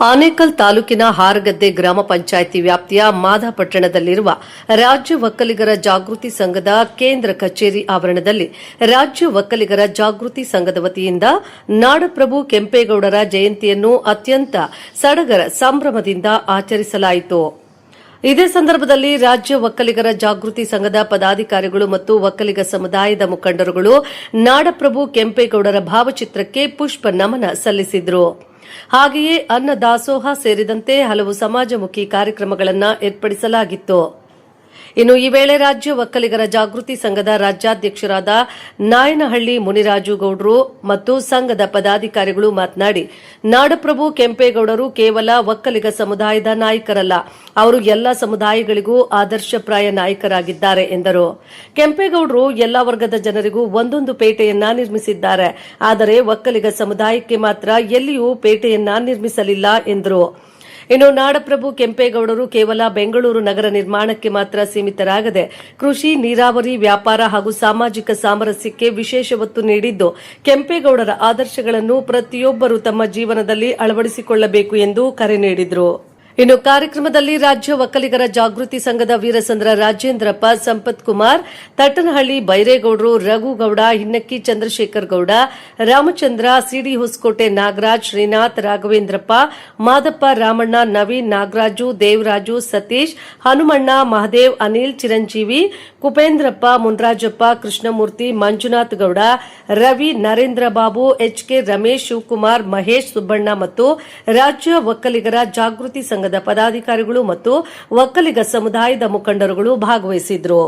ಆನೇಕಲ್ ತಾಲೂಕಿನ ಹಾರಗದ್ದೆ ಗ್ರಾಮ ಪಂಚಾಯಿತಿ ವ್ಯಾಪ್ತಿಯ ಮಾದಾಪಟ್ಟಣದಲ್ಲಿರುವ ರಾಜ್ಯ ಒಕ್ಕಲಿಗರ ಜಾಗೃತಿ ಸಂಘದ ಕೇಂದ್ರ ಕಚೇರಿ ಆವರಣದಲ್ಲಿ ರಾಜ್ಯ ಒಕ್ಕಲಿಗರ ಜಾಗೃತಿ ಸಂಘದ ವತಿಯಿಂದ ನಾಡಪ್ರಭು ಕೆಂಪೇಗೌಡರ ಜಯಂತಿಯನ್ನು ಅತ್ಯಂತ ಸಡಗರ ಸಂಭ್ರಮದಿಂದ ಆಚರಿಸಲಾಯಿತು. ಇದೇ ಸಂದರ್ಭದಲ್ಲಿ ರಾಜ್ಯ ಒಕ್ಕಲಿಗರ ಜಾಗೃತಿ ಸಂಘದ ಪದಾಧಿಕಾರಿಗಳು ಮತ್ತು ಒಕ್ಕಲಿಗ ಸಮುದಾಯದ ಮುಖಂಡರುಗಳು ನಾಡಪ್ರಭು ಕೆಂಪೇಗೌಡರ ಭಾವಚಿತ್ರಕ್ಕೆ ಪುಷ್ಪ ನಮನ ಸಲ್ಲಿಸಿದರು. ಹಾಗೆಯೇ ಅನ್ನ ದಾಸೋಹ ಸೇರಿದಂತೆ ಹಲವು ಸಮಾಜಮುಖಿ ಕಾರ್ಯಕ್ರಮಗಳನ್ನು ಏರ್ಪಡಿಸಲಾಗಿತ್ತು. ಇನ್ನು ಈ ವೇಳೆ ರಾಜ್ಯ ಒಕ್ಕಲಿಗರ ಜಾಗೃತಿ ಸಂಘದ ರಾಜ್ಯಾಧ್ಯಕ್ಷರಾದ ನಾಯನಹಳ್ಳಿ ಮುನಿರಾಜು ಗೌಡ್ರು ಮತ್ತು ಸಂಘದ ಪದಾಧಿಕಾರಿಗಳು ಮಾತನಾಡಿ, ನಾಡಪ್ರಭು ಕೆಂಪೇಗೌಡರು ಕೇವಲ ಒಕ್ಕಲಿಗ ಸಮುದಾಯದ ನಾಯಕರಲ್ಲ, ಅವರು ಎಲ್ಲ ಸಮುದಾಯಗಳಿಗೂ ಆದರ್ಶಪ್ರಾಯ ನಾಯಕರಾಗಿದ್ದಾರೆ ಎಂದರು. ಕೆಂಪೇಗೌಡರು ಎಲ್ಲ ವರ್ಗದ ಜನರಿಗೂ ಒಂದೊಂದು ಪೇಟೆಯನ್ನ ನಿರ್ಮಿಸಿದ್ದಾರೆ, ಆದರೆ ಒಕ್ಕಲಿಗ ಸಮುದಾಯಕ್ಕೆ ಮಾತ್ರ ಎಲ್ಲಿಯೂ ಪೇಟೆಯನ್ನ ನಿರ್ಮಿಸಲಿಲ್ಲ ಎಂದರು. ಇನ್ನು ನಾಡಪ್ರಭು ಕೆಂಪೇಗೌಡರು ಕೇವಲ ಬೆಂಗಳೂರು ನಗರ ನಿರ್ಮಾಣಕ್ಕೆ ಮಾತ್ರ ಸೀಮಿತರಾಗದೆ ಕೃಷಿ, ನೀರಾವರಿ, ವ್ಯಾಪಾರ ಹಾಗೂ ಸಾಮಾಜಿಕ ಸಾಮರಸ್ಯಕ್ಕೆ ವಿಶೇಷ ಒತ್ತು ನೀಡಿದ್ದು, ಕೆಂಪೇಗೌಡರ ಆದರ್ಶಗಳನ್ನು ಪ್ರತಿಯೊಬ್ಬರು ತಮ್ಮ ಜೀವನದಲ್ಲಿ ಅಳವಡಿಸಿಕೊಳ್ಳಬೇಕು ಎಂದು ಕರೆ ನೀಡಿದರು. ಇನ್ನು ಕಾರ್ಯಕ್ರಮದಲ್ಲಿ ರಾಜ್ಯ ಒಕ್ಕಲಿಗರ ಜಾಗೃತಿ ಸಂಘದ ವೀರಸಂದ್ರ ರಾಜೇಂದ್ರಪ್ಪ, ಸಂಪತ್ ಕುಮಾರ್, ತಟ್ಟನಹಳ್ಳಿ ಬೈರೇಗೌಡರು, ರಘುಗೌಡ, ಹಿನ್ನಕ್ಕಿ ಚಂದ್ರಶೇಖರ್ ಗೌಡ, ರಾಮಚಂದ್ರ, ಸಿಡಿ ಹೊಸಕೋಟೆ ನಾಗರಾಜ್, ಶ್ರೀನಾಥ್, ರಾಘವೇಂದ್ರಪ್ಪ, ಮಾದಪ್ಪ, ರಾಮಣ್ಣ, ನವೀನ್, ನಾಗರಾಜು, ದೇವರಾಜು, ಸತೀಶ್, ಹನುಮಣ್ಣ, ಮಹದೇವ್, ಅನಿಲ್, ಚಿರಂಜೀವಿ, ಕುಪೇಂದ್ರಪ್ಪ, ಮುನ್ರಾಜಪ್ಪ, ಕೃಷ್ಣಮೂರ್ತಿ, ಮಂಜುನಾಥ್ ಗೌಡ, ರವಿ, ನರೇಂದ್ರ ಬಾಬು, ಎಚ್ಕೆ ರಮೇಶ್, ಶಿವಕುಮಾರ್, ಮಹೇಶ್, ಸುಬ್ಬಣ್ಣ ಮತ್ತು ರಾಜ್ಯ ಒಕ್ಕಲಿಗರ ಜಾಗೃತಿ ಸಂಘದ ಪದಾಧಿಕಾರಿಗಳು ಮತ್ತು ಒಕ್ಕಲಿಗ ಸಮುದಾಯದ ಮುಖಂಡರುಗಳು ಭಾಗವಹಿಸಿದ್ರು.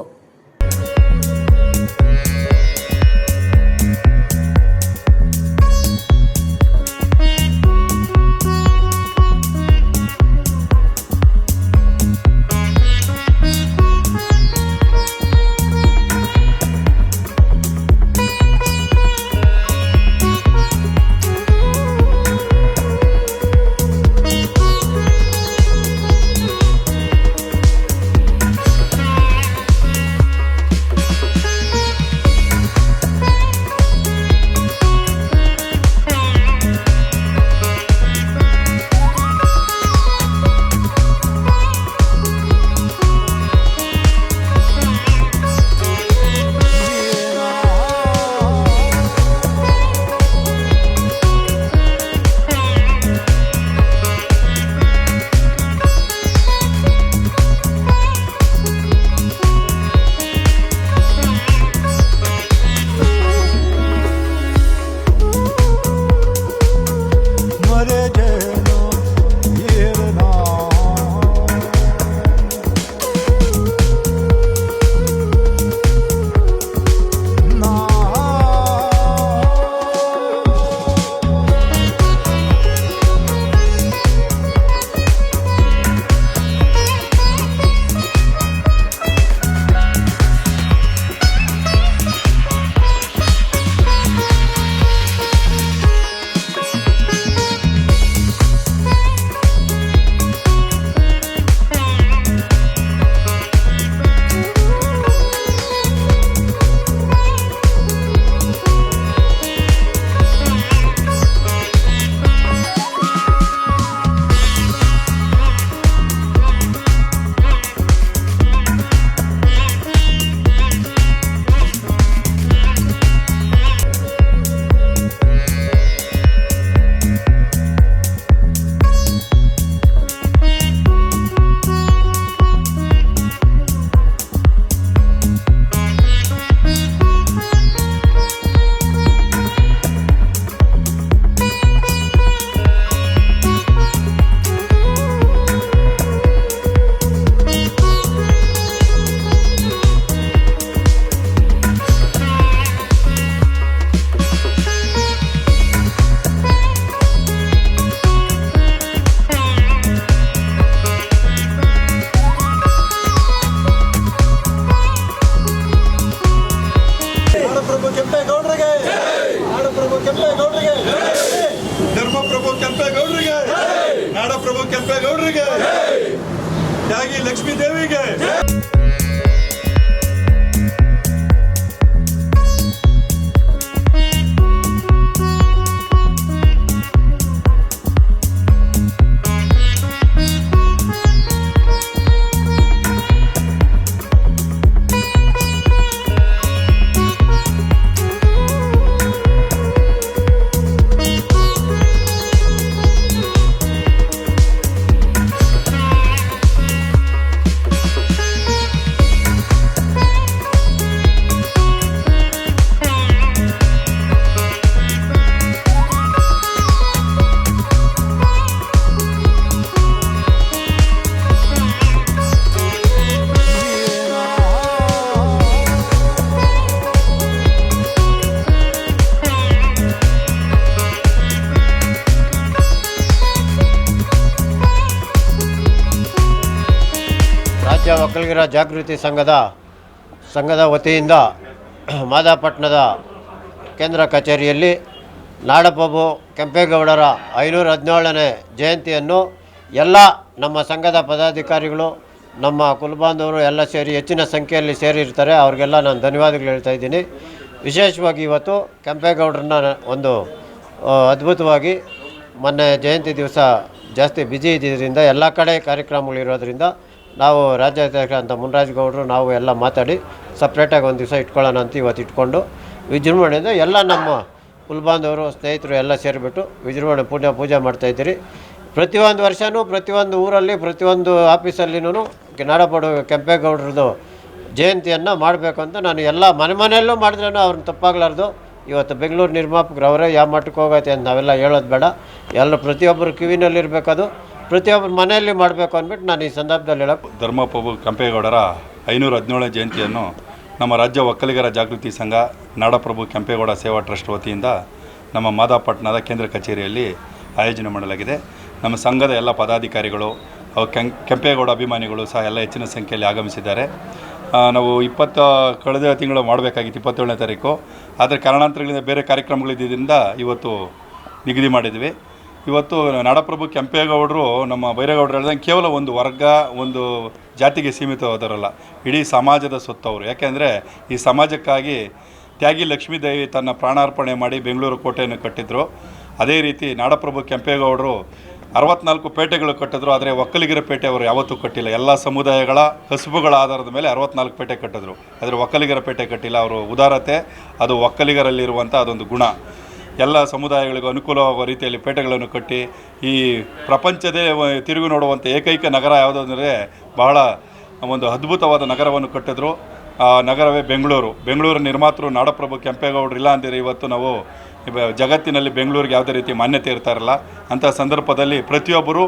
ಧರ್ಮಪ್ರಭು ಕೆಂಪೇಗೌಡರಿಗೆ, ನಾಡಪ್ರಭು ಕೆಂಪೇಗೌಡರಿಗೆ, ತ್ಯಾಗಿ ಲಕ್ಷ್ಮೀ ದೇವಿಗೆ. ರಾಜ್ಯ ಒಕ್ಕಲಿಗರ ಜಾಗೃತಿ ಸಂಘದ ವತಿಯಿಂದ ಮಾದಾಪಟ್ಟಣದ ಕೇಂದ್ರ ಕಚೇರಿಯಲ್ಲಿ ನಾಡಪ್ರಭು ಕೆಂಪೇಗೌಡರ 517ನೇ ಜಯಂತಿಯನ್ನು ಎಲ್ಲ ನಮ್ಮ ಸಂಘದ ಪದಾಧಿಕಾರಿಗಳು, ನಮ್ಮ ಕುಲಬಾಂಧವರು ಎಲ್ಲ ಸೇರಿ ಹೆಚ್ಚಿನ ಸಂಖ್ಯೆಯಲ್ಲಿ ಸೇರಿರ್ತಾರೆ. ಅವ್ರಿಗೆಲ್ಲ ನಾನು ಧನ್ಯವಾದಗಳು ಹೇಳ್ತಾ ಇದ್ದೀನಿ. ವಿಶೇಷವಾಗಿ ಇವತ್ತು ಕೆಂಪೇಗೌಡರನ್ನ ಒಂದು ಅದ್ಭುತವಾಗಿ ಮೊನ್ನೆ ಜಯಂತಿ ದಿವಸ ಜಾಸ್ತಿ ಬ್ಯುಸಿ ಇದ್ದಿದ್ದರಿಂದ ಎಲ್ಲ ಕಡೆ ಕಾರ್ಯಕ್ರಮಗಳಿರೋದ್ರಿಂದ ನಾವು ರಾಜ್ಯಾಧ್ಯಕ್ಷ ಅಂತ ಮುನ್ರಾಜಗೌಡರು ನಾವು ಎಲ್ಲ ಮಾತಾಡಿ ಸಪ್ರೇಟಾಗಿ ಒಂದು ದಿವಸ ಇಟ್ಕೊಳ್ಳೋಣ ಅಂತ ಇವತ್ತು ಇಟ್ಕೊಂಡು ವಿಜೃಂಭಣೆಯಿಂದ ಎಲ್ಲ ನಮ್ಮ ಕುಲಬಾಂಧವರು ಸ್ನೇಹಿತರು ಎಲ್ಲ ಸೇರಿಬಿಟ್ಟು ವಿಜೃಂಭಣೆ ಪೂಜೆ ಮಾಡ್ತಾಯಿದ್ದೀರಿ. ಪ್ರತಿಯೊಂದು ವರ್ಷವೂ ಪ್ರತಿಯೊಂದು ಊರಲ್ಲಿ ಪ್ರತಿಯೊಂದು ಆಫೀಸಲ್ಲಿನೂ ನಾಡಪ್ರಭು ಕೆಂಪೇಗೌಡರದು ಜಯಂತಿಯನ್ನು ಮಾಡಬೇಕು ಅಂತ ನಾನು ಎಲ್ಲ ಮನೆಯಲ್ಲೂ ಮಾಡಿದ್ರೂ ಅವ್ರನ್ನ ತಪ್ಪಾಗಲಾರ್ದು. ಇವತ್ತು ಬೆಂಗಳೂರು ನಿರ್ಮಾಪಕರು ಅವರೇ ಯಾವ ಮಟ್ಟಕ್ಕೆ ಹೋಗೈತೆ ಅಂತ ನಾವೆಲ್ಲ ಹೇಳೋದು ಬೇಡ. ಎಲ್ಲ ಪ್ರತಿಯೊಬ್ಬರು ಕಿವಿನಲ್ಲಿರಬೇಕದು, ಪ್ರತಿಯೊಬ್ಬರು ಮನೆಯಲ್ಲಿ ಮಾಡಬೇಕು ಅಂದ್ಬಿಟ್ಟು ನಾನು ಈ ಸಂದರ್ಭದಲ್ಲಿ ಹೇಳೋಕ್ಕೆ ಧರ್ಮಪ್ರಭು ಕೆಂಪೇಗೌಡರ 517ನೇ ಜಯಂತಿಯನ್ನು ನಮ್ಮ ರಾಜ್ಯ ಒಕ್ಕಲಿಗರ ಜಾಗೃತಿ ಸಂಘ ನಾಡಪ್ರಭು ಕೆಂಪೇಗೌಡ ಸೇವಾ ಟ್ರಸ್ಟ್ ವತಿಯಿಂದ ನಮ್ಮ ಮಾದಾಪಟ್ಟಣದ ಕೇಂದ್ರ ಕಚೇರಿಯಲ್ಲಿ ಆಯೋಜನೆ ಮಾಡಲಾಗಿದೆ. ನಮ್ಮ ಸಂಘದ ಎಲ್ಲ ಪದಾಧಿಕಾರಿಗಳು ಕೆಂಪೇಗೌಡ ಅಭಿಮಾನಿಗಳು ಸಹ ಎಲ್ಲ ಹೆಚ್ಚಿನ ಸಂಖ್ಯೆಯಲ್ಲಿ ಆಗಮಿಸಿದ್ದಾರೆ. ನಾವು ಕಳೆದ ತಿಂಗಳು ಮಾಡಬೇಕಾಗಿತ್ತು 27ನೇ ತಾರೀಕು, ಆದರೆ ಕಾರಣಾಂತರಗಳಿಂದ ಬೇರೆ ಕಾರ್ಯಕ್ರಮಗಳಿದ್ದರಿಂದ ಇವತ್ತು ನಿಗದಿ ಮಾಡಿದ್ವಿ. ಇವತ್ತು ನಾಡಪ್ರಭು ಕೆಂಪೇಗೌಡರು ನಮ್ಮ ಬೈರೇಗೌಡರು ಹೇಳ್ದಂಗೆ ಕೇವಲ ಒಂದು ವರ್ಗ, ಒಂದು ಜಾತಿಗೆ ಸೀಮಿತವಾದವರಲ್ಲ, ಇಡೀ ಸಮಾಜದ ಸೊತ್ತವರು. ಯಾಕೆಂದರೆ ಈ ಸಮಾಜಕ್ಕಾಗಿ ತ್ಯಾಗಿ ಲಕ್ಷ್ಮೀದೇವಿ ತನ್ನ ಪ್ರಾಣಾರ್ಪಣೆ ಮಾಡಿ ಬೆಂಗಳೂರು ಕೋಟೆಯನ್ನು ಕಟ್ಟಿದ್ರು. ಅದೇ ರೀತಿ ನಾಡಪ್ರಭು ಕೆಂಪೇಗೌಡರು 64 ಪೇಟೆಗಳು ಕಟ್ಟಿದ್ರು. ಆದರೆ ಒಕ್ಕಲಿಗರ ಪೇಟೆ ಅವರು ಯಾವತ್ತೂ ಕಟ್ಟಿಲ್ಲ. ಎಲ್ಲ ಸಮುದಾಯಗಳ ಕಸುಬುಗಳ ಆಧಾರದ ಮೇಲೆ 64 ಪೇಟೆ ಕಟ್ಟಿದ್ರು. ಆದರೆ ಒಕ್ಕಲಿಗರ ಪೇಟೆ ಕಟ್ಟಿಲ್ಲ. ಅವರು ಉದಾರತೆ, ಅದು ಒಕ್ಕಲಿಗರಲ್ಲಿರುವಂಥ ಅದೊಂದು ಗುಣ. ಎಲ್ಲ ಸಮುದಾಯಗಳಿಗೂ ಅನುಕೂಲವಾಗುವ ರೀತಿಯಲ್ಲಿ ಪೇಟೆಗಳನ್ನು ಕಟ್ಟಿ ಈ ಪ್ರಪಂಚದೇ ತಿರುಗಿ ನೋಡುವಂಥ ಏಕೈಕ ನಗರ ಯಾವುದಂದರೆ ಬಹಳ ಒಂದು ಅದ್ಭುತವಾದ ನಗರವನ್ನು ಕಟ್ಟಿದ್ರು. ಆ ನಗರವೇ ಬೆಂಗಳೂರು ನಿರ್ಮಾತೃ ನಾಡಪ್ರಭು ಕೆಂಪೇಗೌಡರು ಇಲ್ಲ ಅಂದರೆ ಇವತ್ತು ನಾವು ಜಗತ್ತಿನಲ್ಲಿ ಬೆಂಗಳೂರಿಗೆ ಯಾವುದೇ ರೀತಿ ಮಾನ್ಯತೆ ಇರ್ತಾ ಇರಲ್ಲ. ಅಂಥ ಸಂದರ್ಭದಲ್ಲಿ ಪ್ರತಿಯೊಬ್ಬರು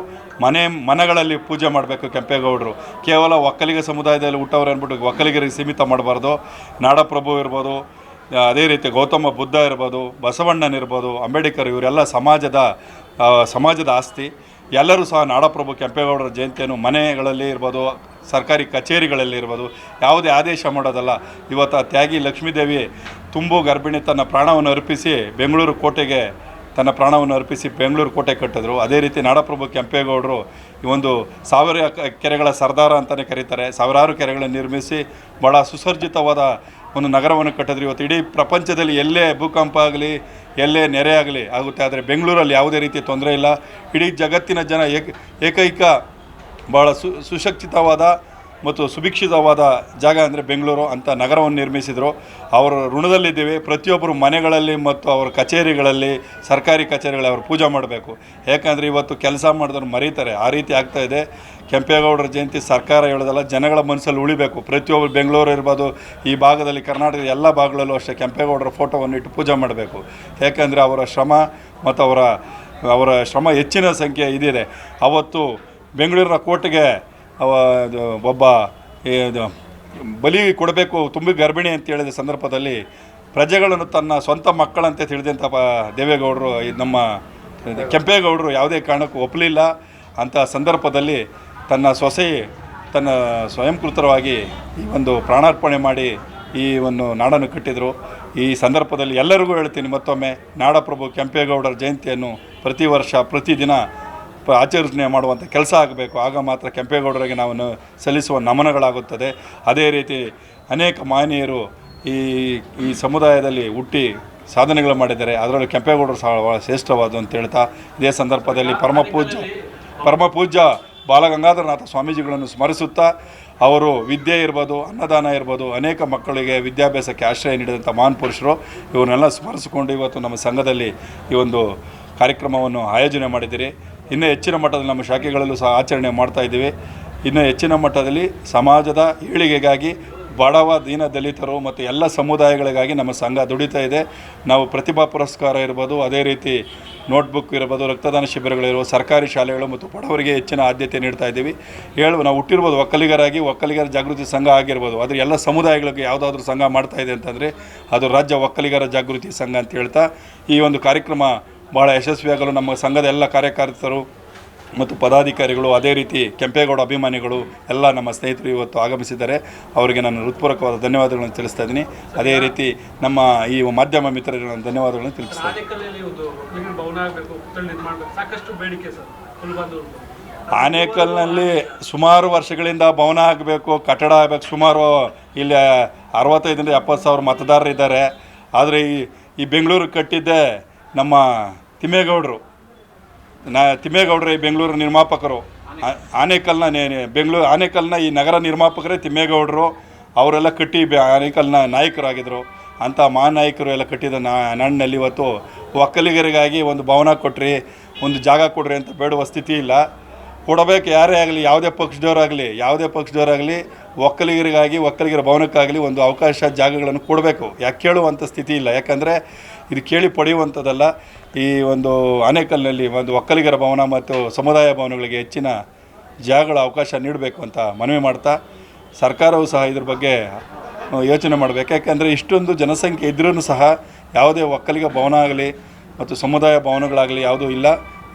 ಮನೆಗಳಲ್ಲಿ ಪೂಜೆ ಮಾಡಬೇಕು. ಕೆಂಪೇಗೌಡರು ಕೇವಲ ಒಕ್ಕಲಿಗ ಸಮುದಾಯದಲ್ಲಿ ಹುಟ್ಟವರು ಅಂದ್ಬಿಟ್ಟು ಒಕ್ಕಲಿಗರಿಗೆ ಸೀಮಿತ ಮಾಡಬಾರ್ದು. ನಾಡಪ್ರಭು ಇರ್ಬೋದು, ಅದೇ ರೀತಿ ಗೌತಮ ಬುದ್ಧ ಇರ್ಬೋದು, ಬಸವಣ್ಣನಿರ್ಬೋದು, ಅಂಬೇಡ್ಕರ್, ಇವರೆಲ್ಲ ಸಮಾಜದ ಆಸ್ತಿ. ಎಲ್ಲರೂ ಸಹ ನಾಡಪ್ರಭು ಕೆಂಪೇಗೌಡರ ಜಯಂತಿಯನ್ನು ಮನೆಗಳಲ್ಲಿ ಇರ್ಬೋದು, ಸರ್ಕಾರಿ ಕಚೇರಿಗಳಲ್ಲಿ ಇರ್ಬೋದು, ಯಾವುದೇ ಆದೇಶ ಮಾಡೋದಲ್ಲ. ಇವತ್ತು ತ್ಯಾಗಿ ಲಕ್ಷ್ಮೀದೇವಿ ತುಂಬು ಗರ್ಭಿಣಿ ತನ್ನ ಪ್ರಾಣವನ್ನು ಅರ್ಪಿಸಿ ಬೆಂಗಳೂರು ಕೋಟೆ ಕಟ್ಟಿದ್ರು. ಅದೇ ರೀತಿ ನಾಡಪ್ರಭು ಕೆಂಪೇಗೌಡರು ಈ ಒಂದು 1000 ಕೆರೆಗಳ ಸರ್ದಾರ ಅಂತಲೇ ಕರೀತಾರೆ. ಸಾವಿರಾರು ಕೆರೆಗಳನ್ನು ನಿರ್ಮಿಸಿ ಭಾಳ ಸುಸರ್ಜಿತವಾದ ಒಂದು ನಗರವನ್ನು ಕಟ್ಟಿದ್ರು. ಇವತ್ತು ಇಡೀ ಪ್ರಪಂಚದಲ್ಲಿ ಎಲ್ಲೇ ಭೂಕಂಪ ಆಗಲಿ, ಎಲ್ಲೇ ನೆರೆ ಆಗಲಿ ಆಗುತ್ತೆ, ಆದರೆ ಬೆಂಗಳೂರಲ್ಲಿ ಯಾವುದೇ ರೀತಿಯ ತೊಂದರೆ ಇಲ್ಲ. ಇಡೀ ಜಗತ್ತಿನ ಜನ ಏಕೈಕ ಭಾಳ ಸುಶಿಕ್ಷಿತವಾದ ಮತ್ತು ಸುಭಿಕ್ಷಿತವಾದ ಜಾಗ ಅಂದರೆ ಬೆಂಗಳೂರು ಅಂತ ನಗರವನ್ನು ನಿರ್ಮಿಸಿದರು. ಅವರ ಋಣದಲ್ಲಿದ್ದೀವಿ. ಪ್ರತಿಯೊಬ್ಬರು ಮನೆಗಳಲ್ಲಿ ಮತ್ತು ಅವರ ಕಚೇರಿಗಳಲ್ಲಿ, ಸರ್ಕಾರಿ ಕಚೇರಿಗಳಲ್ಲಿ ಅವರು ಪೂಜೆ ಮಾಡಬೇಕು. ಯಾಕಂದರೆ ಇವತ್ತು ಕೆಲಸ ಮಾಡಿದವ್ರು ಮರೀತಾರೆ. ಆ ರೀತಿ ಆಗ್ತಾಯಿದೆ. ಕೆಂಪೇಗೌಡರ ಜಯಂತಿ ಸರ್ಕಾರ ಹೇಳೋದಲ್ಲ, ಜನಗಳ ಮನಸ್ಸಲ್ಲಿ ಉಳಿಬೇಕು. ಪ್ರತಿಯೊಬ್ಬರು ಬೆಂಗಳೂರು ಇರ್ಬೋದು, ಈ ಭಾಗದಲ್ಲಿ ಕರ್ನಾಟಕದ ಎಲ್ಲ ಭಾಗಗಳಲ್ಲೂ ಅಷ್ಟೇ ಕೆಂಪೇಗೌಡರ ಫೋಟೋವನ್ನು ಇಟ್ಟು ಪೂಜೆ ಮಾಡಬೇಕು. ಯಾಕಂದರೆ ಅವರ ಶ್ರಮ ಮತ್ತು ಅವರ ಶ್ರಮ ಹೆಚ್ಚಿನ ಸಂಖ್ಯೆ ಇದಿದೆ. ಅವತ್ತು ಬೆಂಗಳೂರಿನ ಕೋಟೆಗೆ ಒಬ್ಬ ಬಲಿ ಕೊಡಬೇಕು, ತುಂಬಿ ಗರ್ಭಿಣಿ ಅಂತ ಹೇಳಿದ ಸಂದರ್ಭದಲ್ಲಿ ಪ್ರಜೆಗಳನ್ನು ತನ್ನ ಸ್ವಂತ ಮಕ್ಕಳಂತೆ ತಿಳಿದಂಥ ದೇವೇಗೌಡರು, ನಮ್ಮ ಕೆಂಪೇಗೌಡರು ಯಾವುದೇ ಕಾರಣಕ್ಕೂ ಒಪ್ಪಲಿಲ್ಲ. ಅಂಥ ಸಂದರ್ಭದಲ್ಲಿ ತನ್ನ ಸ್ವಯಂಕೃತವಾಗಿ ಈ ಒಂದು ಪ್ರಾಣಾರ್ಪಣೆ ಮಾಡಿ ಈ ಒಂದು ನಾಡನ್ನು ಕಟ್ಟಿದರು. ಈ ಸಂದರ್ಭದಲ್ಲಿ ಎಲ್ಲರಿಗೂ ಹೇಳ್ತೀನಿ ಮತ್ತೊಮ್ಮೆ, ನಾಡಪ್ರಭು ಕೆಂಪೇಗೌಡರ ಜಯಂತಿಯನ್ನು ಪ್ರತಿ ವರ್ಷ ಪ್ರತಿದಿನ ಆಚರಣೆ ಮಾಡುವಂಥ ಕೆಲಸ ಆಗಬೇಕು. ಆಗ ಮಾತ್ರ ಕೆಂಪೇಗೌಡರಿಗೆ ನಾವು ಸಲ್ಲಿಸುವ ನಮನಗಳಾಗುತ್ತದೆ. ಅದೇ ರೀತಿ ಅನೇಕ ಮಹನೀಯರು ಈ ಸಮುದಾಯದಲ್ಲಿ ಹುಟ್ಟಿ ಸಾಧನೆಗಳು ಮಾಡಿದ್ದಾರೆ. ಅದರಲ್ಲಿ ಕೆಂಪೇಗೌಡರು ಸಹ ಭಾಳ ಶ್ರೇಷ್ಠವಾದ ಅಂತ ಹೇಳ್ತಾ, ಇದೇ ಸಂದರ್ಭದಲ್ಲಿ ಪರಮಪೂಜ್ಯ ಬಾಲಗಂಗಾಧರನಾಥ ಸ್ವಾಮೀಜಿಗಳನ್ನು ಸ್ಮರಿಸುತ್ತಾ, ಅವರು ವಿದ್ಯೆ ಇರ್ಬೋದು, ಅನ್ನದಾನ ಇರ್ಬೋದು, ಅನೇಕ ಮಕ್ಕಳಿಗೆ ವಿದ್ಯಾಭ್ಯಾಸಕ್ಕೆ ಆಶ್ರಯ ನೀಡಿದಂಥ ಮಹಾನ್ ಪುರುಷರು. ಇವನ್ನೆಲ್ಲ ಸ್ಮರಿಸಿಕೊಂಡು ಇವತ್ತು ನಮ್ಮ ಸಂಘದಲ್ಲಿ ಈ ಒಂದು ಕಾರ್ಯಕ್ರಮವನ್ನು ಆಯೋಜನೆ ಮಾಡಿದ್ದೀರಿ. ಇನ್ನೂ ಹೆಚ್ಚಿನ ಮಟ್ಟದಲ್ಲಿ ನಮ್ಮ ಶಾಖೆಗಳಲ್ಲೂ ಸಹ ಆಚರಣೆ ಮಾಡ್ತಾಯಿದ್ದೀವಿ. ಇನ್ನೂ ಹೆಚ್ಚಿನ ಮಟ್ಟದಲ್ಲಿ ಸಮಾಜದ ಏಳಿಗೆಗಾಗಿ ಬಡವ ದೀನ ದಲಿತರು ಮತ್ತು ಎಲ್ಲ ಸಮುದಾಯಗಳಿಗಾಗಿ ನಮ್ಮ ಸಂಘ ದುಡಿತಾ ಇದೆ. ನಾವು ಪ್ರತಿಭಾ ಪುರಸ್ಕಾರ ಇರ್ಬೋದು, ಅದೇ ರೀತಿ ನೋಟ್ಬುಕ್ ಇರ್ಬೋದು, ರಕ್ತದಾನ ಶಿಬಿರಗಳಿರ್ಬೋದು, ಸರ್ಕಾರಿ ಶಾಲೆಗಳು ಮತ್ತು ಬಡವರಿಗೆ ಹೆಚ್ಚಿನ ಆದ್ಯತೆ ನೀಡ್ತಾ ಇದ್ದೀವಿ. ನಾವು ಹುಟ್ಟಿರ್ಬೋದು ಒಕ್ಕಲಿಗರ ಜಾಗೃತಿ ಸಂಘ ಆಗಿರ್ಬೋದು, ಆದರೆ ಎಲ್ಲ ಸಮುದಾಯಗಳಿಗೆ ಯಾವುದಾದ್ರೂ ಸಂಘ ಮಾಡ್ತಾ ಇದೆ ಅಂತಂದರೆ ಅದು ರಾಜ್ಯ ಒಕ್ಕಲಿಗರ ಜಾಗೃತಿ ಸಂಘ ಅಂತ ಹೇಳ್ತಾ, ಈ ಒಂದು ಕಾರ್ಯಕ್ರಮ ಭಾಳ ಯಶಸ್ವಿಯಾಗಲು ನಮ್ಮ ಸಂಘದ ಎಲ್ಲ ಕಾರ್ಯಕರ್ತರು ಮತ್ತು ಪದಾಧಿಕಾರಿಗಳು, ಅದೇ ರೀತಿ ಕೆಂಪೇಗೌಡ ಅಭಿಮಾನಿಗಳು ಎಲ್ಲ ನಮ್ಮ ಸ್ನೇಹಿತರು ಇವತ್ತು ಆಗಮಿಸಿದ್ದಾರೆ. ಅವರಿಗೆ ನಾನು ಹೃತ್ಪೂರ್ವಕವಾದ ಧನ್ಯವಾದಗಳನ್ನು ತಿಳಿಸ್ತಾ ಇದ್ದೀನಿ. ಅದೇ ರೀತಿ ನಮ್ಮ ಈ ಮಾಧ್ಯಮ ಮಿತ್ರರಿಗೆ ನಾನು ಧನ್ಯವಾದಗಳನ್ನು ತಿಳಿಸ್ತಾ ಇದ್ದೀನಿ. ಆನೇಕಲ್ನಲ್ಲಿ ಸುಮಾರು ವರ್ಷಗಳಿಂದ ಭವನ ಆಗಬೇಕು, ಕಟ್ಟಡ ಆಗಬೇಕು. ಸುಮಾರು ಇಲ್ಲಿ 65,000-70,000 ಮತದಾರರಿದ್ದಾರೆ. ಆದರೆ ಈ ಬೆಂಗಳೂರು ಕಟ್ಟಿದ್ದೆ ನಮ್ಮ ತಿಮ್ಮೇಗೌಡರು. ತಿಮ್ಮೇಗೌಡರೇ ಈ ಬೆಂಗಳೂರು ನಿರ್ಮಾಪಕರು. ಆನೇಕಲ್ನ ಈ ನಗರ ನಿರ್ಮಾಪಕರೇ ತಿಮ್ಮೇಗೌಡರು. ಅವರೆಲ್ಲ ಕಟ್ಟಿ ಆನೇಕಲ್ನ ನಾಯಕರಾಗಿದ್ದರು. ಅಂಥ ಮಹಾನಾಯಕರು ಎಲ್ಲ ಕಟ್ಟಿದ ನಾಡಿನಲ್ಲಿ ಇವತ್ತು ಒಕ್ಕಲಿಗರಿಗಾಗಿ ಒಂದು ಭವನ ಕೊಟ್ರಿ, ಒಂದು ಜಾಗ ಕೊಡ್ರಿ ಅಂತ ಬೇಡುವ ಸ್ಥಿತಿ ಇಲ್ಲ. ಕೊಡಬೇಕು, ಯಾರೇ ಆಗಲಿ, ಯಾವುದೇ ಪಕ್ಷದವರಾಗಲಿ ಒಕ್ಕಲಿಗರಿಗಾಗಿ, ಒಕ್ಕಲಿಗರ ಭವನಕ್ಕಾಗಲಿ ಒಂದು ಅವಕಾಶ, ಜಾಗಗಳನ್ನು ಕೊಡಬೇಕು. ಯಾಕೆ ಕೇಳುವಂಥ ಸ್ಥಿತಿ ಇಲ್ಲ. ಯಾಕಂದರೆ ಇದು ಕೇಳಿ ಪಡೆಯುವಂಥದ್ದಲ್ಲ. ಈ ಒಂದು ಆನೇಕಲ್ನಲ್ಲಿ ಒಂದು ಒಕ್ಕಲಿಗರ ಭವನ ಮತ್ತು ಸಮುದಾಯ ಭವನಗಳಿಗೆ ಹೆಚ್ಚಿನ ಜಾಗಗಳ ಅವಕಾಶ ನೀಡಬೇಕು ಅಂತ ಮನವಿ ಮಾಡ್ತಾ, ಸರ್ಕಾರವು ಸಹ ಇದ್ರ ಬಗ್ಗೆ ಯೋಚನೆ ಮಾಡಬೇಕು. ಯಾಕೆಂದರೆ ಇಷ್ಟೊಂದು ಜನಸಂಖ್ಯೆ ಇದ್ರೂ ಸಹ ಯಾವುದೇ ಒಕ್ಕಲಿಗ ಭವನ ಆಗಲಿ ಮತ್ತು ಸಮುದಾಯ ಭವನಗಳಾಗಲಿ ಯಾವುದೂ ಇಲ್ಲ.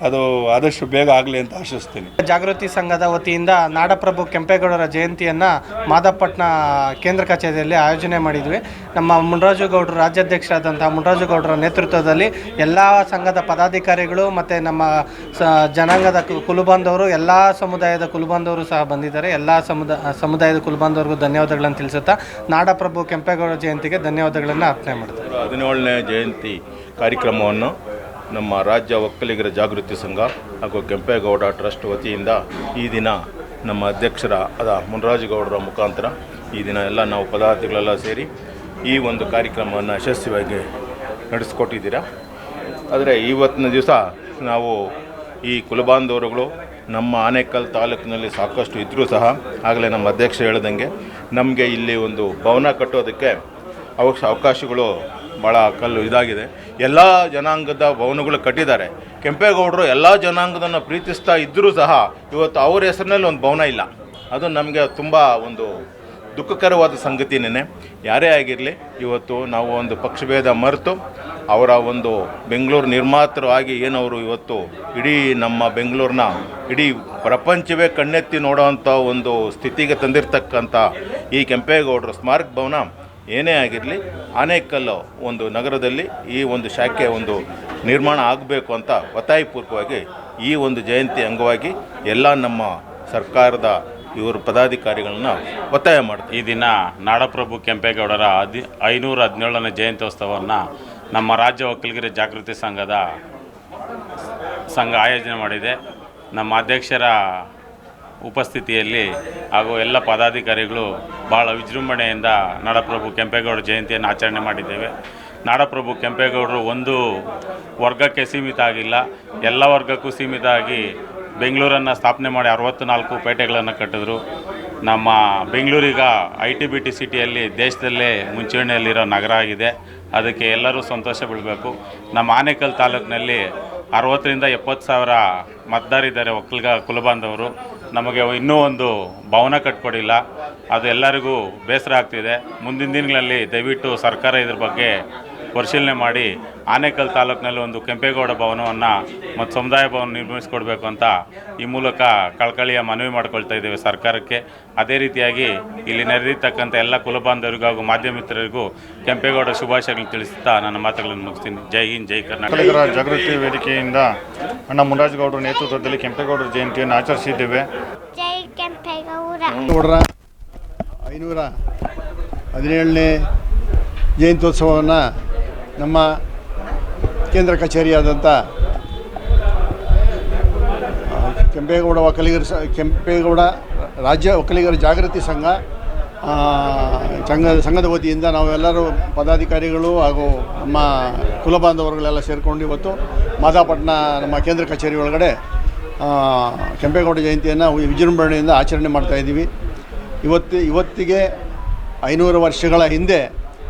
ಅದು ಆದಷ್ಟು ಬೇಗ ಆಗಲಿ ಅಂತ ಆಶಿಸ್ತೀನಿ. ಜಾಗೃತಿ ಸಂಘದ ವತಿಯಿಂದ ನಾಡಪ್ರಭು ಕೆಂಪೇಗೌಡರ ಜಯಂತಿಯನ್ನು ಮಾದಾಪಟ್ಟಣ ಕೇಂದ್ರ ಕಚೇರಿಯಲ್ಲಿ ಆಯೋಜನೆ ಮಾಡಿದ್ವಿ. ನಮ್ಮ ಮುನ್ರಾಜು ಗೌಡರು, ರಾಜ್ಯಾಧ್ಯಕ್ಷರಾದಂಥ ಮುನ್ರಾಜು ಗೌಡರ ನೇತೃತ್ವದಲ್ಲಿ ಎಲ್ಲ ಸಂಘದ ಪದಾಧಿಕಾರಿಗಳು ಮತ್ತು ನಮ್ಮ ಜನಾಂಗದ ಕುಲಬಾಂಧವರು, ಎಲ್ಲ ಸಮುದಾಯದ ಕುಲಬಾಂಧವರು ಸಹ ಬಂದಿದ್ದಾರೆ. ಎಲ್ಲ ಸಮುದಾಯದ ಕುಲಬಾಂಧವರಿಗೂ ಧನ್ಯವಾದಗಳನ್ನು ತಿಳಿಸುತ್ತಾ ನಾಡಪ್ರಭು ಕೆಂಪೇಗೌಡ ಜಯಂತಿಗೆ ಧನ್ಯವಾದಗಳನ್ನು ಅರ್ಪಣೆ ಮಾಡ್ತಾರೆ. 17ನೇ ಜಯಂತಿ ಕಾರ್ಯಕ್ರಮವನ್ನು ನಮ್ಮ ರಾಜ್ಯ ಒಕ್ಕಲಿಗರ ಜಾಗೃತಿ ಸಂಘ ಹಾಗೂ ಕೆಂಪೇಗೌಡ ಟ್ರಸ್ಟ್ ವತಿಯಿಂದ ಈ ದಿನ ನಮ್ಮ ಅಧ್ಯಕ್ಷರಾದ ಮುನ್ರಾಜು ಗೌಡರ ಮುಖಾಂತರ ಈ ದಿನ ಎಲ್ಲ ನಾವು ಪದಾಧಿಕಾರಿಗಳೆಲ್ಲ ಸೇರಿ ಈ ಒಂದು ಕಾರ್ಯಕ್ರಮವನ್ನು ಯಶಸ್ವಿಯಾಗಿ ನಡೆಸಿಕೊಟ್ಟಿದ್ದೀರಾ. ಆದರೆ ಇವತ್ತಿನ ದಿವಸ ನಾವು ಈ ಕುಲಬಾಂಧವರುಗಳು ನಮ್ಮ ಆನೇಕಲ್ ತಾಲೂಕಿನಲ್ಲಿ ಸಾಕಷ್ಟು ಇದ್ದರೂ ಸಹ ಆಗಲೇ ನಮ್ಮ ಅಧ್ಯಕ್ಷ ಹೇಳ್ದಂಗೆ ನಮಗೆ ಇಲ್ಲಿ ಒಂದು ಭವನ ಕಟ್ಟೋದಕ್ಕೆ ಅವಕಾಶಗಳು ಭಾಳ ಇದಾಗಿದೆ. ಎಲ್ಲ ಜನಾಂಗದ ಭವನಗಳು ಕಟ್ಟಿದ್ದಾರೆ. ಕೆಂಪೇಗೌಡರು ಎಲ್ಲ ಜನಾಂಗದನ್ನು ಪ್ರೀತಿಸ್ತಾ ಇದ್ದರೂ ಸಹ ಇವತ್ತು ಅವ್ರ ಹೆಸರಿನಲ್ಲಿ ಒಂದು ಭವನ ಇಲ್ಲ. ಅದು ನಮಗೆ ತುಂಬ ಒಂದು ದುಃಖಕರವಾದ ಸಂಗತಿನೇ. ಯಾರೇ ಆಗಿರಲಿ, ಇವತ್ತು ನಾವು ಒಂದು ಪಕ್ಷಭೇದ ಮರೆತು ಅವರ ಒಂದು ಬೆಂಗಳೂರು ನಿರ್ಮಾತರು ಆಗಿ ಏನವರು ಇವತ್ತು ಇಡೀ ನಮ್ಮ ಬೆಂಗಳೂರನ್ನ ಇಡೀ ಪ್ರಪಂಚವೇ ಕಣ್ಣೆತ್ತಿ ನೋಡೋವಂಥ ಒಂದು ಸ್ಥಿತಿಗೆ ತಂದಿರತಕ್ಕಂಥ ಈ ಕೆಂಪೇಗೌಡರ ಸ್ಮಾರಕ ಭವನ ಏನೇ ಆಗಿರಲಿ ಆನೇಕಲ್ಲು ಒಂದು ನಗರದಲ್ಲಿ ಈ ಒಂದು ಶಾಖೆ ಒಂದು ನಿರ್ಮಾಣ ಆಗಬೇಕು ಅಂತ ಒತ್ತಾಯಪೂರ್ವಕವಾಗಿ ಈ ಒಂದು ಜಯಂತಿ ಅಂಗವಾಗಿ ಎಲ್ಲ ನಮ್ಮ ಸರ್ಕಾರದ ಇವರು ಪದಾಧಿಕಾರಿಗಳನ್ನ ಒತ್ತಾಯ ಮಾಡ್ತಾರೆ. ಈ ದಿನ ನಾಡಪ್ರಭು ಕೆಂಪೇಗೌಡರ 517ನೇ ಜಯಂತ್ಯೋತ್ಸವವನ್ನು ನಮ್ಮ ರಾಜ್ಯ ಒಕ್ಕಲಿಗರ ಜಾಗೃತಿ ಸಂಘ ಆಯೋಜನೆ ಮಾಡಿದೆ. ನಮ್ಮ ಅಧ್ಯಕ್ಷರ ಉಪಸ್ಥಿತಿಯಲ್ಲಿ ಹಾಗೂ ಎಲ್ಲ ಪದಾಧಿಕಾರಿಗಳು ಬಹಳ ವಿಜೃಂಭಣೆಯಿಂದ ನಾಡಪ್ರಭು ಕೆಂಪೇಗೌಡ ಜಯಂತಿಯನ್ನು ಆಚರಣೆ ಮಾಡಿದ್ದೇವೆ. ನಾಡಪ್ರಭು ಕೆಂಪೇಗೌಡರು ಒಂದು ವರ್ಗಕ್ಕೆ ಸೀಮಿತ ಆಗಿಲ್ಲ, ಎಲ್ಲ ವರ್ಗಕ್ಕೂ ಸೀಮಿತ ಆಗಿ ಬೆಂಗಳೂರನ್ನು ಸ್ಥಾಪನೆ ಮಾಡಿ 64 ಪೇಟೆಗಳನ್ನು ಕಟ್ಟಿದ್ರು. ನಮ್ಮ ಬೆಂಗಳೂರೀಗ ITBT ಸಿಟಿಯಲ್ಲಿ ದೇಶದಲ್ಲೇ ಮುಂಚೂಣಿಯಲ್ಲಿರೋ ನಗರ ಆಗಿದೆ. ಅದಕ್ಕೆ ಎಲ್ಲರೂ ಸಂತೋಷ ಬೀಳಬೇಕು. ನಮ್ಮ ಆನೇಕಲ್ ತಾಲೂಕಿನಲ್ಲಿ 60,000 to 70,000 ಮತದಾರಿದ್ದಾರೆ ಕುಲಬಾಂಧವರು. ನಮಗೆ ಇನ್ನೂ ಒಂದು ಭವನ ಕಟ್ಕೊಡಿಲ್ಲ. ಅದು ಎಲ್ಲರಿಗೂ ಬೇಸರ ಆಗ್ತಿದೆ. ಮುಂದಿನ ದಿನಗಳಲ್ಲಿ ದಯವಿಟ್ಟು ಸರ್ಕಾರ ಇದ್ರ ಬಗ್ಗೆ ಪರಿಶೀಲನೆ ಮಾಡಿ ಆನೇಕಲ್ ತಾಲೂಕಿನಲ್ಲಿ ಒಂದು ಕೆಂಪೇಗೌಡ ಭವನವನ್ನು ಮತ್ತು ಸಮುದಾಯ ಭವನ ನಿರ್ಮಿಸಿಕೊಡ್ಬೇಕು ಅಂತ ಈ ಮೂಲಕ ಕಳಕಳಿಯ ಮನವಿ ಮಾಡ್ಕೊಳ್ತಾ ಇದ್ದೇವೆ ಸರ್ಕಾರಕ್ಕೆ. ಅದೇ ರೀತಿಯಾಗಿ ಇಲ್ಲಿ ನೆರೆದಿರ್ತಕ್ಕಂಥ ಎಲ್ಲ ಕುಲಬಾಂಧವರಿಗೂ ಹಾಗೂ ಮಾಧ್ಯಮ ಮಿತ್ರರಿಗೂ ಕೆಂಪೇಗೌಡ ಶುಭಾಶಯಗಳನ್ನು ತಿಳಿಸುತ್ತಾ ನನ್ನ ಮಾತುಗಳನ್ನು ಮುಗಿಸ್ತೀನಿ. ಜೈ ಹಿಂದ್, ಜೈ ಕರ್ನಾಟಕ. ಒಕ್ಕಲಿಗರ ಜಾಗೃತಿ ವೇದಿಕೆಯಿಂದ ಅಣ್ಣ ಮುನ್ರಾಜು ಗೌಡರ ನೇತೃತ್ವದಲ್ಲಿ ಕೆಂಪೇಗೌಡರ ಜಯಂತಿಯನ್ನು ಆಚರಿಸಿದ್ದೇವೆ. ಜೈ ಕೆಂಪೇಗೌಡ. 517ನೇ ಜಯಂತ್ಯೋತ್ಸವವನ್ನು ನಮ್ಮ ಕೇಂದ್ರ ಕಚೇರಿಯಾದಂಥ ಕೆಂಪೇಗೌಡ ರಾಜ್ಯ ಒಕ್ಕಲಿಗರ ಜಾಗೃತಿ ಸಂಘದ ವತಿಯಿಂದ ನಾವೆಲ್ಲರೂ ಪದಾಧಿಕಾರಿಗಳು ಹಾಗೂ ನಮ್ಮ ಕುಲಬಾಂಧವರುಗಳೆಲ್ಲ ಸೇರಿಕೊಂಡು ಇವತ್ತು ಮಾದಾಪಟ್ಟಣ ನಮ್ಮ ಕೇಂದ್ರ ಕಚೇರಿ ಒಳಗಡೆ ಕೆಂಪೇಗೌಡ ಜಯಂತಿಯನ್ನು ವಿಜೃಂಭಣೆಯಿಂದ ಆಚರಣೆ ಮಾಡ್ತಾಯಿದ್ದೀವಿ. ಇವತ್ತಿಗೆ 500 ವರ್ಷಗಳ ಹಿಂದೆ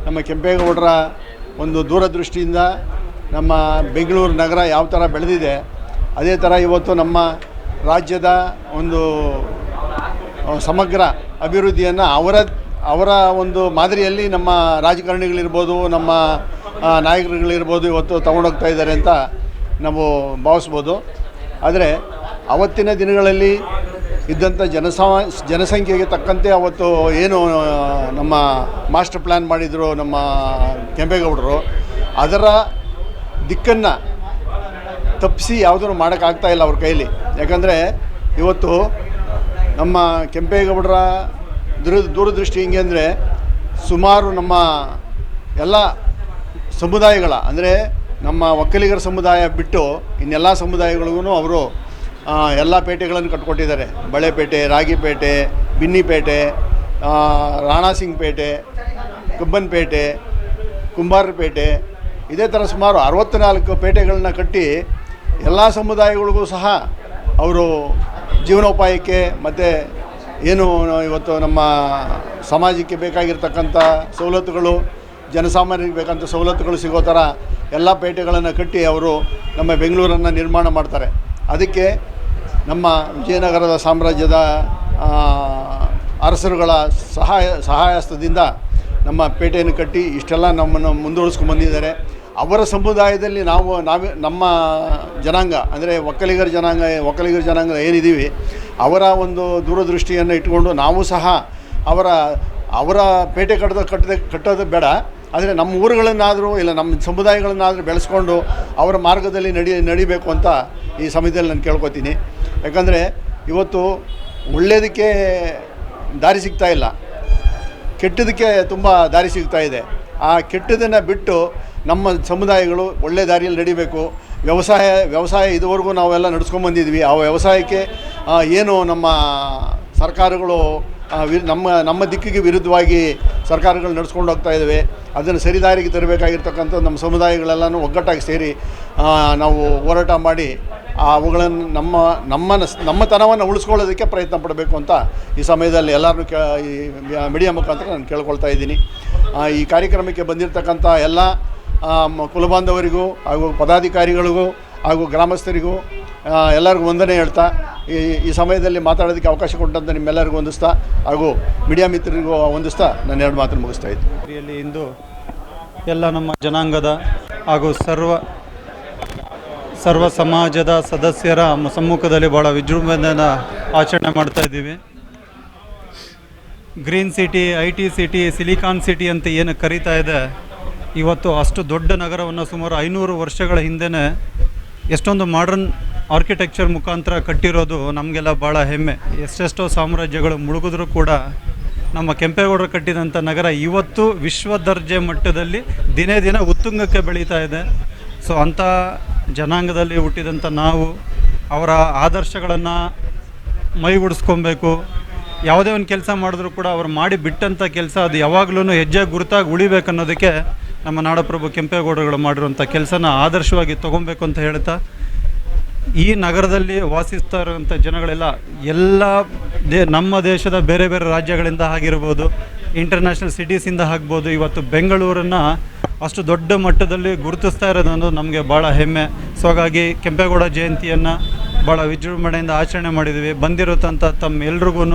ನಮ್ಮ ಕೆಂಪೇಗೌಡರ ಒಂದು ದೂರದೃಷ್ಟಿಯಿಂದ ನಮ್ಮ ಬೆಂಗಳೂರು ನಗರ ಯಾವ ಥರ ಬೆಳೆದಿದೆ, ಅದೇ ಥರ ಇವತ್ತು ನಮ್ಮ ರಾಜ್ಯದ ಒಂದು ಸಮಗ್ರ ಅಭಿವೃದ್ಧಿಯನ್ನು ಅವರ ಒಂದು ಮಾದರಿಯಲ್ಲಿ ನಮ್ಮ ರಾಜಕಾರಣಿಗಳಿರ್ಬೋದು, ನಮ್ಮ ನಾಯಕರುಗಳಿರ್ಬೋದು ಇವತ್ತು ತಗೊಂಡೋಗ್ತಾ ಇದ್ದಾರೆ ಅಂತ ನಾವು ಭಾವಿಸ್ಬೋದು. ಆದರೆ ಅವತ್ತಿನ ದಿನಗಳಲ್ಲಿ ಇದ್ದಂಥ ಜನಸಂಖ್ಯೆಗೆ ತಕ್ಕಂತೆ ಅವತ್ತು ಏನು ನಮ್ಮ ಮಾಸ್ಟರ್ ಪ್ಲ್ಯಾನ್ ಮಾಡಿದರು ನಮ್ಮ ಕೆಂಪೇಗೌಡರು, ಅದರ ದಿಕ್ಕನ್ನು ತಪ್ಪಿಸಿ ಯಾವುದನ್ನು ಮಾಡೋಕ್ಕಾಗ್ತಾಯಿಲ್ಲ ಅವ್ರ ಕೈಲಿ. ಯಾಕಂದರೆ ಇವತ್ತು ನಮ್ಮ ಕೆಂಪೇಗೌಡರ ದೂರದೃಷ್ಟಿ ಹಿಂಗೆ ಅಂದರೆ ಸುಮಾರು ನಮ್ಮ ಎಲ್ಲ ಸಮುದಾಯಗಳ ಅಂದರೆ ನಮ್ಮ ಒಕ್ಕಲಿಗರ ಸಮುದಾಯ ಬಿಟ್ಟು ಇನ್ನೆಲ್ಲ ಸಮುದಾಯಗಳಿಗೂ ಅವರು ಎಲ್ಲ ಪೇಟೆಗಳನ್ನು ಕಟ್ಕೊಟ್ಟಿದ್ದಾರೆ. ಬಳೆಪೇಟೆ, ರಾಗಿಪೇಟೆ, ಬಿನ್ನಿಪೇಟೆ, ರಾಣಾಸಿಂಗ್ ಪೇಟೆ, ಕಬ್ಬನ್ಪೇಟೆ, ಕುಂಬಾರಪೇಟೆ, ಇದೇ ಥರ ಸುಮಾರು 64 ಪೇಟೆಗಳನ್ನ ಕಟ್ಟಿ ಎಲ್ಲ ಸಮುದಾಯಗಳಿಗೂ ಸಹ ಅವರು ಜೀವನೋಪಾಯಕ್ಕೆ ಮತ್ತು ಏನು ಇವತ್ತು ನಮ್ಮ ಸಮಾಜಕ್ಕೆ ಬೇಕಾಗಿರ್ತಕ್ಕಂಥ ಸವಲತ್ತುಗಳು, ಜನಸಾಮಾನ್ಯರಿಗೆ ಬೇಕಂತ ಸವಲತ್ತುಗಳು ಸಿಗೋ ಥರ ಎಲ್ಲ ಪೇಟೆಗಳನ್ನು ಕಟ್ಟಿ ಅವರು ನಮ್ಮ ಬೆಂಗಳೂರನ್ನು ನಿರ್ಮಾಣ ಮಾಡ್ತಾರೆ. ಅದಕ್ಕೆ ನಮ್ಮ ವಿಜಯನಗರದ ಸಾಮ್ರಾಜ್ಯದ ಅರಸರುಗಳ ಸಹಾಯಹಸ್ತದಿಂದ ನಮ್ಮ ಪೇಟೆಯನ್ನು ಕಟ್ಟಿ ಇಷ್ಟೆಲ್ಲ ನಮ್ಮನ್ನು ಮುಂದುವರಿಸ್ಕೊಂಡು ಬಂದಿದ್ದಾರೆ. ಅವರ ಸಮುದಾಯದಲ್ಲಿ ನಮ್ಮ ಜನಾಂಗ ಅಂದರೆ ಒಕ್ಕಲಿಗರ ಜನಾಂಗ ಏನಿದ್ದೀವಿ, ಅವರ ಒಂದು ದೂರದೃಷ್ಟಿಯನ್ನು ಇಟ್ಕೊಂಡು ನಾವು ಸಹ ಅವರ ಪೇಟೆ ಕಟ್ಟೋದು ಬೇಡ, ಆದರೆ ನಮ್ಮ ಊರುಗಳನ್ನಾದರೂ ಇಲ್ಲ ನಮ್ಮ ಸಮುದಾಯಗಳನ್ನಾದರೂ ಬೆಳೆಸ್ಕೊಂಡು ಅವರ ಮಾರ್ಗದಲ್ಲಿ ನಡಿಬೇಕು ಅಂತ ಈ ಸಮಯದಲ್ಲಿ ನಾನು ಕೇಳ್ಕೊತೀನಿ. ಯಾಕಂದರೆ ಇವತ್ತು ಒಳ್ಳೆಯದಕ್ಕೆ ದಾರಿ ಸಿಗ್ತಾ ಇಲ್ಲ, ಕೆಟ್ಟದಕ್ಕೆ ತುಂಬ ದಾರಿ ಸಿಗ್ತಾ ಇದೆ. ಆ ಕೆಟ್ಟದನ್ನು ಬಿಟ್ಟು ನಮ್ಮ ಸಮುದಾಯಗಳು ಒಳ್ಳೆ ದಾರಿಯಲ್ಲಿ ನಡಿಬೇಕು. ವ್ಯವಸಾಯ ಇದುವರೆಗೂ ನಾವೆಲ್ಲ ನಡ್ಸ್ಕೊಂಬಂದಿದ್ವಿ. ಆ ವ್ಯವಸಾಯಕ್ಕೆ ಏನು ನಮ್ಮ ಸರ್ಕಾರಗಳು ನಮ್ಮ ದಿಕ್ಕಿಗೆ ವಿರುದ್ಧವಾಗಿ ಸರ್ಕಾರಗಳು ನಡ್ಸ್ಕೊಂಡು ಹೋಗ್ತಾ ಇದ್ದಾವೆ, ಅದನ್ನು ಸರಿದಾರಿಗೆ ತರಬೇಕಾಗಿರ್ತಕ್ಕಂಥ ನಮ್ಮ ಸಮುದಾಯಗಳೆಲ್ಲನೂ ಒಗ್ಗಟ್ಟಾಗಿ ಸೇರಿ ನಾವು ಹೋರಾಟ ಮಾಡಿ ಅವುಗಳನ್ನು ನಮ್ಮ ತನವನ್ನು ಉಳಿಸ್ಕೊಳ್ಳೋದಕ್ಕೆ ಪ್ರಯತ್ನ ಪಡಬೇಕು ಅಂತ ಈ ಸಮಯದಲ್ಲಿ ಎಲ್ಲರನ್ನೂ ಈ ಮೀಡಿಯಾ ಮುಖಾಂತರ ನಾನು ಕೇಳ್ಕೊಳ್ತಾ ಇದ್ದೀನಿ. ಈ ಕಾರ್ಯಕ್ರಮಕ್ಕೆ ಬಂದಿರತಕ್ಕಂಥ ಎಲ್ಲ ಕುಲಬಾಂಧವರಿಗೂ ಹಾಗೂ ಪದಾಧಿಕಾರಿಗಳಿಗೂ ಹಾಗೂ ಗ್ರಾಮಸ್ಥರಿಗೂ ಎಲ್ಲರಿಗೂ ವಂದನೆ ಹೇಳ್ತಾ ಈ ಸಮಯದಲ್ಲಿ ಮಾತಾಡೋದಕ್ಕೆ ಅವಕಾಶ ಕೊಟ್ಟಂತ ನಿಮ್ಮೆಲ್ಲರಿಗೂ ವಂದಿಸ್ತಾ ಹಾಗೂ ಮೀಡಿಯಾ ಮಿತ್ರರಿಗೂ ವಂದಿಸ್ತಾ ನಾನು 2 ಮಾತನ್ನು ಮುಗಿಸ್ತಾ ಇದ್ದೀನಿ. ಇಂದು ಎಲ್ಲ ನಮ್ಮ ಜನಾಂಗದ ಹಾಗೂ ಸರ್ವ ಸಮಾಜದ ಸದಸ್ಯರ ಸಮ್ಮುಖದಲ್ಲಿ ಭಾಳ ವಿಜೃಂಭಣೆಯಿಂದ ಆಚರಣೆ ಮಾಡ್ತಾ ಇದ್ದೀವಿ. Green city, IT city, silicon city ಅಂತ ಏನು ಕರೀತಾ ಇದೆ, ಇವತ್ತು ಅಷ್ಟು ದೊಡ್ಡ ನಗರವನ್ನು ಸುಮಾರು 500 ವರ್ಷಗಳ ಹಿಂದೆಯೇ ಎಷ್ಟೊಂದು ಮಾಡರ್ನ್ ಆರ್ಕಿಟೆಕ್ಚರ್ ಮುಖಾಂತರ ಕಟ್ಟಿರೋದು ನಮಗೆಲ್ಲ ಭಾಳ ಹೆಮ್ಮೆ. ಎಷ್ಟೆಷ್ಟೋ ಸಾಮ್ರಾಜ್ಯಗಳು ಮುಳುಗಿದ್ರೂ ಕೂಡ ನಮ್ಮ ಕೆಂಪೇಗೌಡರು ಕಟ್ಟಿದಂಥ ನಗರ ಇವತ್ತು ವಿಶ್ವ ದರ್ಜೆ ಮಟ್ಟದಲ್ಲಿ ದಿನೇ ದಿನ ಉತ್ತುಂಗಕ್ಕೆ ಬೆಳೀತಾ ಇದೆ. ಸೊ ಅಂಥ ಜನಾಂಗದಲ್ಲಿ ಹುಟ್ಟಿದಂಥ ನಾವು ಅವರ ಆದರ್ಶಗಳನ್ನು ಮೈಗೂಡಿಸ್ಕೊಬೇಕು. ಯಾವುದೇ ಒಂದು ಕೆಲಸ ಮಾಡಿದ್ರೂ ಕೂಡ ಅವ್ರು ಮಾಡಿ ಬಿಟ್ಟಂಥ ಕೆಲಸ ಅದು ಯಾವಾಗಲೂ ಹೆಜ್ಜೆ ಗುರುತಾಗಿ ಉಳಿಬೇಕನ್ನೋದಕ್ಕೆ ನಮ್ಮ ನಾಡಪ್ರಭು ಕೆಂಪೇಗೌಡರುಗಳು ಮಾಡಿರುವಂಥ ಕೆಲಸನ ಆದರ್ಶವಾಗಿ ತೊಗೊಬೇಕು ಅಂತ ಹೇಳ್ತಾ, ಈ ನಗರದಲ್ಲಿ ವಾಸಿಸ್ತಾ ಇರುವಂಥ ಜನಗಳೆಲ್ಲ ನಮ್ಮ ದೇಶದ ಬೇರೆ ಬೇರೆ ರಾಜ್ಯಗಳಿಂದ ಆಗಿರ್ಬೋದು, ಇಂಟರ್ನ್ಯಾಷನಲ್ ಸಿಟೀಸಿಂದ ಆಗ್ಬೋದು, ಇವತ್ತು ಬೆಂಗಳೂರನ್ನು ಅಷ್ಟು ದೊಡ್ಡ ಮಟ್ಟದಲ್ಲಿ ಗುರುತಿಸ್ತಾ ಇರೋದು ನಮಗೆ ಭಾಳ ಹೆಮ್ಮೆ. ಸೊ ಹಾಗಾಗಿ ಕೆಂಪೇಗೌಡ ಜಯಂತಿಯನ್ನು ಭಾಳ ವಿಜೃಂಭಣೆಯಿಂದ ಆಚರಣೆ ಮಾಡಿದ್ದೀವಿ. ಬಂದಿರುತ್ತಂಥ ತಮ್ಮೆಲ್ರಿಗೂ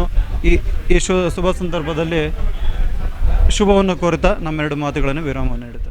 ಈ ಶುಭ ಸಂದರ್ಭದಲ್ಲಿ ಶುಭವನ್ನು ಕೋರುತ್ತಾ ನಮ್ಮ 2 ಮಾತುಗಳನ್ನು ವಿರಾಮವನ್ನು ನೀಡುತ್ತೆ.